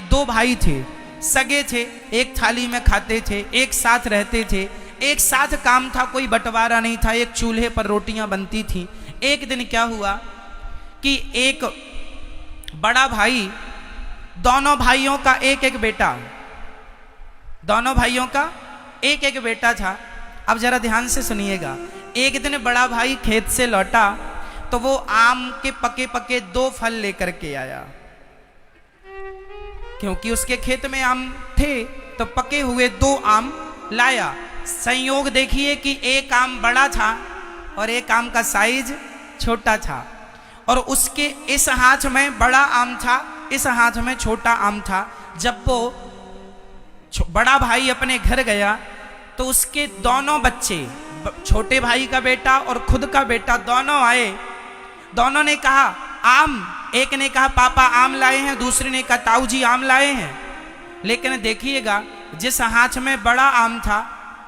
दो भाई थे, सगे थे, एक थाली में खाते थे, एक साथ रहते थे, एक साथ काम था, कोई बंटवारा नहीं था, एक चूल्हे पर रोटियां बनती थी। एक दिन क्या हुआ कि एक बड़ा भाई, दोनों भाइयों का एक एक बेटा, दोनों भाइयों का एक एक बेटा था। अब जरा ध्यान से सुनिएगा। एक दिन बड़ा भाई खेत से लौटा तो वो आम के पके पके 2 फल लेकर के आया, क्योंकि उसके खेत में आम थे तो पके हुए 2 आम लाया। संयोग देखिए कि एक आम बड़ा था और एक आम का साइज छोटा था, और उसके इस हाथ में बड़ा आम था, इस हाथ में छोटा आम था। जब वो बड़ा भाई अपने घर गया तो उसके दोनों बच्चे, छोटे भाई का बेटा और खुद का बेटा, दोनों आए। दोनों ने कहा आम, एक ने कहा पापा आम लाए हैं, दूसरे ने कहा ताऊ जी आम लाए हैं। लेकिन देखिएगा, जिस हाथ में बड़ा आम था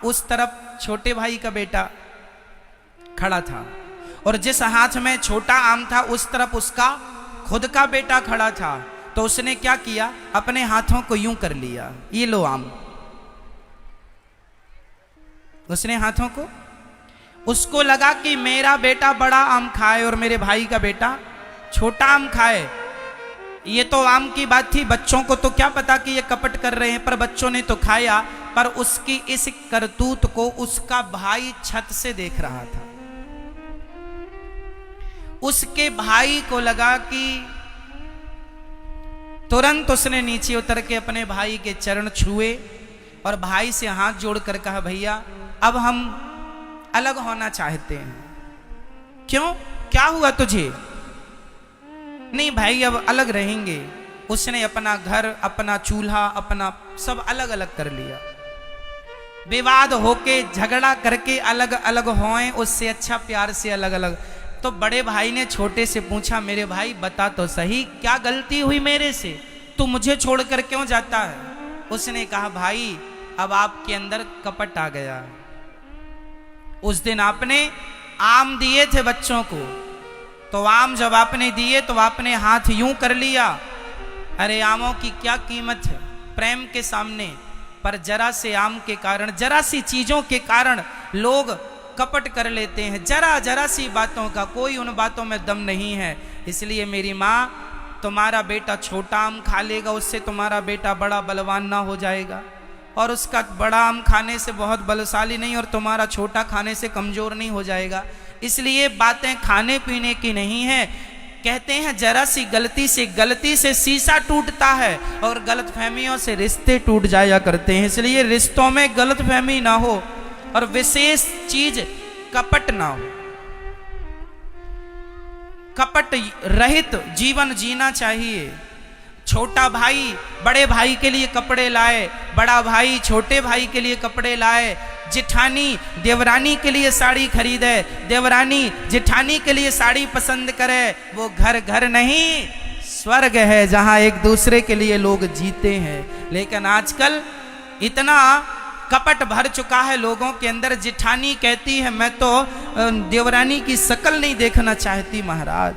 उस तरफ छोटे भाई का बेटा खड़ा था, और जिस हाथ में छोटा आम था उस तरफ उसका खुद का बेटा खड़ा था। तो उसने क्या किया, अपने हाथों को यूं कर लिया, ये लो आम। उसने हाथों को, उसको लगा कि मेरा बेटा बड़ा आम खाए और मेरे भाई का बेटा छोटा आम खाए। ये तो आम की बात थी, बच्चों को तो क्या पता कि ये कपट कर रहे हैं, पर बच्चों ने तो खाया। पर उसकी इस करतूत को उसका भाई छत से देख रहा था। उसके भाई को लगा कि, तुरंत उसने नीचे उतर के अपने भाई के चरण छुए और भाई से हाथ जोड़कर कहा भैया अब हम अलग होना चाहते हैं। क्यों, क्या हुआ तुझे? नहीं भाई अब अलग रहेंगे। उसने अपना घर, अपना चूल्हा, अपना सब अलग अलग कर लिया। विवाद होके, झगड़ा करके अलग अलग होएं, उससे अच्छा प्यार से अलग अलग। तो बड़े भाई ने छोटे से पूछा मेरे भाई बता तो सही, क्या गलती हुई मेरे से, तू मुझे छोड़कर क्यों जाता है? उसने कहा भाई अब आपके अंदर कपट आ गया। उस दिन आपने आम दिए थे बच्चों को, तो आम जब आपने दिए तो आपने हाथ यूं कर लिया। अरे आमों की क्या कीमत है प्रेम के सामने, पर जरा से आम के कारण, जरा सी चीजों के कारण लोग कपट कर लेते हैं। जरा जरा सी बातों का, कोई उन बातों में दम नहीं है। इसलिए मेरी माँ, तुम्हारा बेटा छोटा आम खा लेगा, उससे तुम्हारा बेटा बड़ा बलवान ना हो जाएगा, और उसका बड़ा आम खाने से बहुत बलशाली नहीं और तुम्हारा छोटा खाने से कमजोर नहीं हो जाएगा। इसलिए बातें खाने पीने की नहीं है। कहते हैं जरा सी गलती से शीशा टूटता है और गलतफहमियों से रिश्ते टूट जाया करते हैं। इसलिए रिश्तों में गलतफहमी ना हो और विशेष चीज कपट ना हो। कपट रहित जीवन जीना चाहिए। छोटा भाई बड़े भाई के लिए कपड़े लाए, बड़ा भाई छोटे भाई के लिए कपड़े लाए, जेठानी देवरानी के लिए साड़ी खरीदे, देवरानी जेठानी के लिए साड़ी पसंद करे। वो घर घर नहीं, स्वर्ग है जहां एक दूसरे के लिए लोग जीते हैं। लेकिन आजकल इतना कपट भर चुका है लोगों के अंदर। जेठानी कहती है मैं तो देवरानी की शक्ल नहीं देखना चाहती महाराज,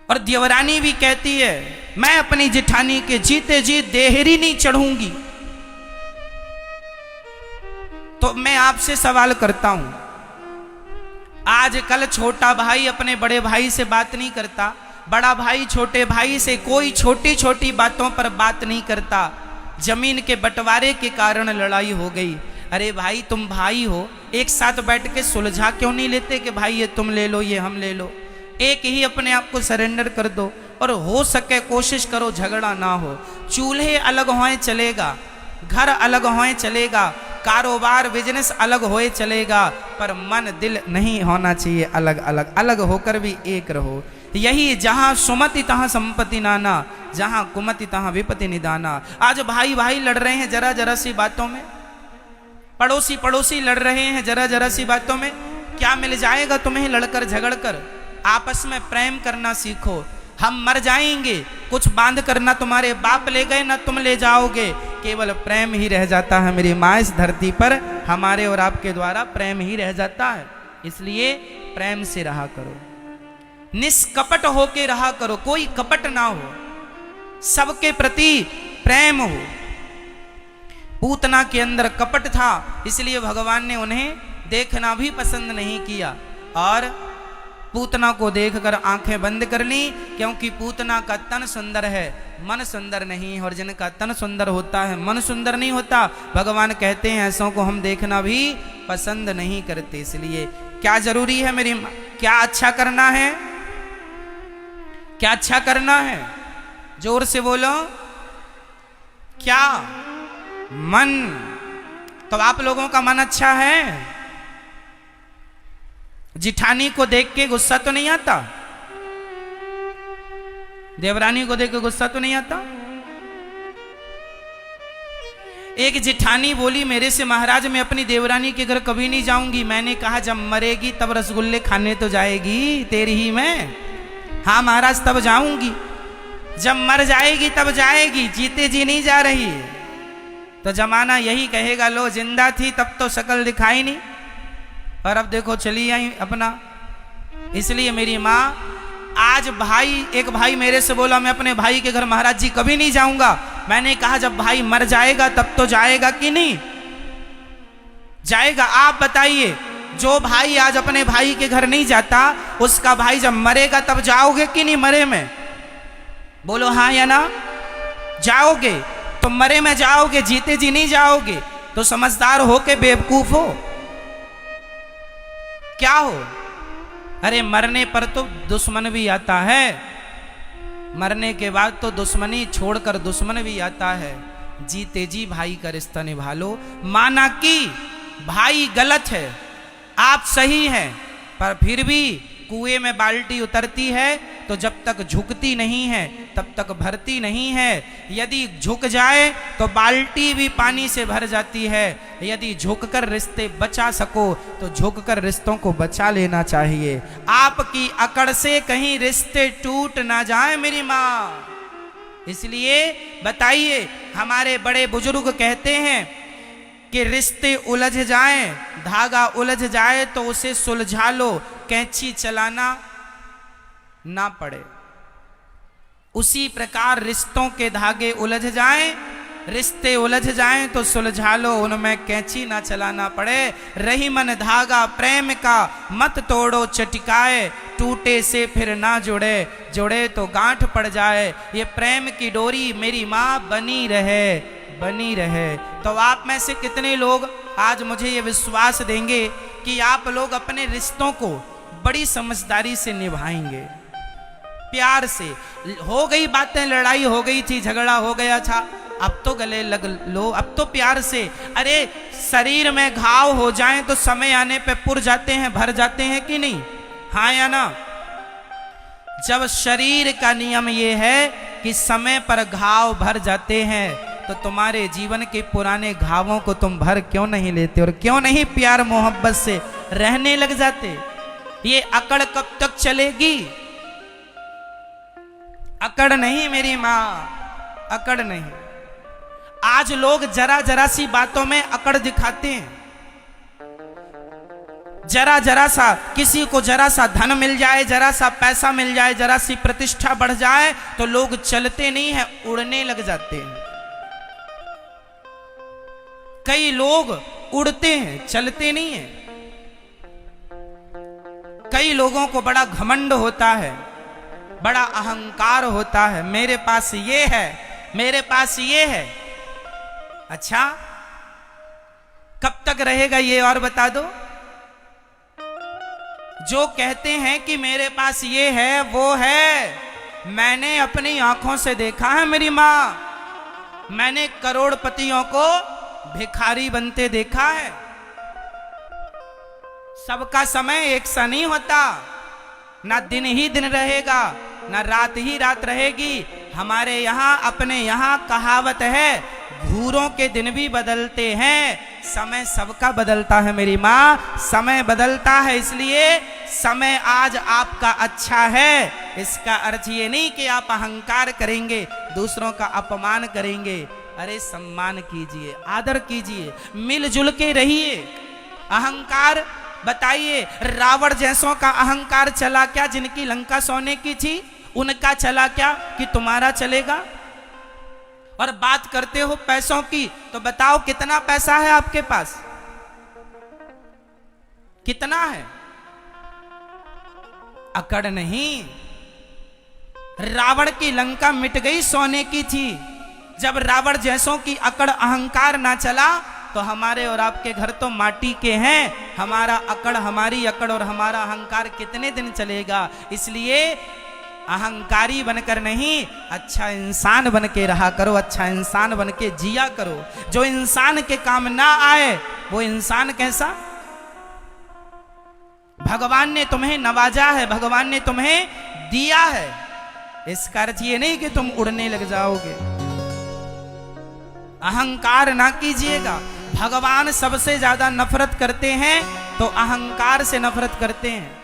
और देवरानी भी कहती है मैं अपनी जेठानी के जीते जी देहरी नहीं चढ़ूंगी। तो मैं आपसे सवाल करता हूं, आजकल छोटा भाई अपने बड़े भाई से बात नहीं करता, बड़ा भाई छोटे भाई से कोई छोटी छोटी बातों पर बात नहीं करता। जमीन के बंटवारे के कारण लड़ाई हो गई। अरे भाई तुम भाई हो, एक साथ बैठ के सुलझा क्यों नहीं लेते कि भाई ये तुम ले लो, ये हम ले लो। एक ही अपने आप को सरेंडर कर दो, और हो सके कोशिश करो झगड़ा ना हो। चूल्हे अलग होए चलेगा, घर अलग होए चलेगा, कारोबार बिजनेस अलग होए चलेगा, पर मन दिल नहीं होना चाहिए अलग अलग। अलग होकर भी एक रहो। यही जहां सुमति तहां संपत्ति नाना, जहां कुमति तहां विपत्ति निदाना। आज भाई भाई लड़ रहे हैं जरा जरा सी बातों में, पड़ोसी पड़ोसी लड़ रहे हैं जरा जरा सी बातों में। क्या मिल जाएगा तुम्हें लड़कर झगड़कर? आपस में प्रेम करना सीखो। हम मर जाएंगे, कुछ बांध कर ना तुम्हारे बाप ले गए ना तुम ले जाओगे, केवल प्रेम ही रह जाता है मेरी माँ इस धरती पर। हमारे और आपके द्वारा प्रेम ही रह जाता है। इसलिए प्रेम से रहा करो, निष्कपट होके रहा करो, कोई कपट ना हो। सबके प्रति प्रेम हो। पूतना के अंदर कपट था, इसलिए भगवान ने उन्हें देखना भी पसंद नहीं किया और पूतना को देखकर आंखें बंद कर ली, क्योंकि पूतना का तन सुंदर है, मन सुंदर नहीं है, और जिनका तन सुंदर होता है मन सुंदर नहीं होता। भगवान कहते हैं ऐसों को हम देखना भी पसंद नहीं करते। इसलिए क्या जरूरी है मेरी, क्या अच्छा करना है, क्या अच्छा करना है, जोर से बोलो, क्या? मन। तो आप लोगों का मन अच्छा है? जिठानी को देख के गुस्सा तो नहीं आता? देवरानी को देख के गुस्सा तो नहीं आता? एक जिठानी बोली मेरे से, महाराज मैं अपनी देवरानी के घर कभी नहीं जाऊंगी। मैंने कहा जब मरेगी तब रसगुल्ले खाने तो जाएगी तेरी ही में। हाँ महाराज तब जाऊंगी, जब मर जाएगी तब जाएगी, जीते जी नहीं जा रही। तो जमाना यही कहेगा लो जिंदा थी तब तो शक्ल दिखाई नहीं, और अब देखो चली आई अपना। इसलिए मेरी माँ, आज एक भाई मेरे से बोला मैं अपने भाई के घर महाराज जी कभी नहीं जाऊंगा। मैंने कहा जब भाई मर जाएगा तब तो जाएगा कि नहीं जाएगा? आप बताइए, जो भाई आज अपने भाई के घर नहीं जाता, उसका भाई जब मरेगा तब जाओगे कि नहीं? मरे में बोलो हाँ या ना? जाओगे। तो मरे में जाओगे, जीते जी नहीं जाओगे। तो समझदार हो के बेवकूफ हो क्या हो? अरे मरने पर तो दुश्मन भी आता है, मरने के बाद तो दुश्मनी छोड़कर दुश्मन भी आता है। जीते जी भाई का रिश्ता निभा लो। माना कि भाई गलत है, आप सही हैं, पर फिर भी कुएं में बाल्टी उतरती है तो जब तक झुकती नहीं है तब तक भरती नहीं है। यदि झुक जाए तो बाल्टी भी पानी से भर जाती है। यदि झुककर रिश्ते बचा सको तो झुककर रिश्तों को बचा लेना चाहिए। आपकी अकड़ से कहीं रिश्ते टूट ना जाए मेरी माँ। इसलिए बताइए, हमारे बड़े बुजुर्ग कहते हैं कि रिश्ते उलझ जाएं, धागा उलझ जाए तो उसे सुलझा लो, कैंची चलाना ना पड़े। उसी प्रकार रिश्तों के धागे उलझ जाएं, रिश्ते उलझ जाएं तो सुलझा लो, उनमें कैंची ना चलाना पड़े। रही मन धागा प्रेम का, मत तोड़ो चटकाए, टूटे से फिर ना जुड़े, जुड़े तो गांठ पड़ जाए। ये प्रेम की डोरी मेरी माँ बनी रहे, बनी रहे। तो आप में से कितने लोग आज मुझे ये विश्वास देंगे कि आप लोग अपने रिश्तों को बड़ी समझदारी से निभाएंगे, प्यार से? हो गई बातें, लड़ाई हो गई थी, झगड़ा हो गया था, अब तो गले लग लो, अब तो प्यार से। अरे शरीर में घाव हो जाएं तो समय आने पे पुर जाते हैं, भर जाते हैं कि नहीं? हाँ या ना? जब शरीर का नियम ये है कि समय पर घाव भर जाते हैं, तो तुम्हारे जीवन के पुराने घावों को तुम भर क्यों नहीं लेते और क्यों नहीं प्यार मोहब्बत से रहने लग जाते? ये अकड़ कब तक चलेगी? अकड़ नहीं मेरी माँ, अकड़ नहीं। आज लोग जरा जरा सी बातों में अकड़ दिखाते हैं। जरा जरा सा, किसी को जरा सा धन मिल जाए, जरा सा पैसा मिल जाए, जरा सी प्रतिष्ठा बढ़ जाए तो लोग चलते नहीं है, उड़ने लग जाते हैं। कई लोग उड़ते हैं, चलते नहीं हैं। कई लोगों को बड़ा घमंड होता है, बड़ा अहंकार होता है, मेरे पास ये है, मेरे पास ये है। अच्छा, कब तक रहेगा ये और बता दो? जो कहते हैं कि मेरे पास ये है वो है, मैंने अपनी आंखों से देखा है मेरी माँ। मैंने करोड़पतियों को भिखारी बनते देखा है। सबका समय एक सा नहीं होता, ना दिन ही दिन रहेगा, ना रात ही रात रहेगी। हमारे यहाँ, अपने यहाँ कहावत है, घूरों के दिन भी बदलते हैं, समय सबका बदलता है मेरी माँ, समय बदलता है। इसलिए समय आज आपका अच्छा है, इसका अर्थ ये नहीं कि आप अहंकार करेंगे, दूसरों का अपमान करेंगे। अरे सम्मान कीजिए, आदर कीजिए, मिलजुल के रहिए। अहंकार, बताइए, रावण जैसों का अहंकार चला क्या? जिनकी लंका सोने की थी उनका चला क्या कि तुम्हारा चलेगा? और बात करते हो पैसों की, तो बताओ कितना पैसा है आपके पास, कितना है? अकड़ नहीं। रावण की लंका मिट गई, सोने की थी। जब रावण जैसों की अकड़ अहंकार ना चला, तो हमारे और आपके घर तो माटी के हैं। हमारा अकड़, हमारी अकड़ और हमारा अहंकार कितने दिन चलेगा? इसलिए अहंकारी बनकर नहीं, अच्छा इंसान बन के रहा करो, अच्छा इंसान बन के जिया करो। जो इंसान के काम ना आए वो इंसान कैसा? भगवान ने तुम्हें नवाजा है, भगवान ने तुम्हें दिया है, इसका अर्थ ये नहीं कि तुम उड़ने लग जाओगे। अहंकार ना कीजिएगा। भगवान सबसे ज्यादा नफरत करते हैं तो अहंकार से नफरत करते हैं।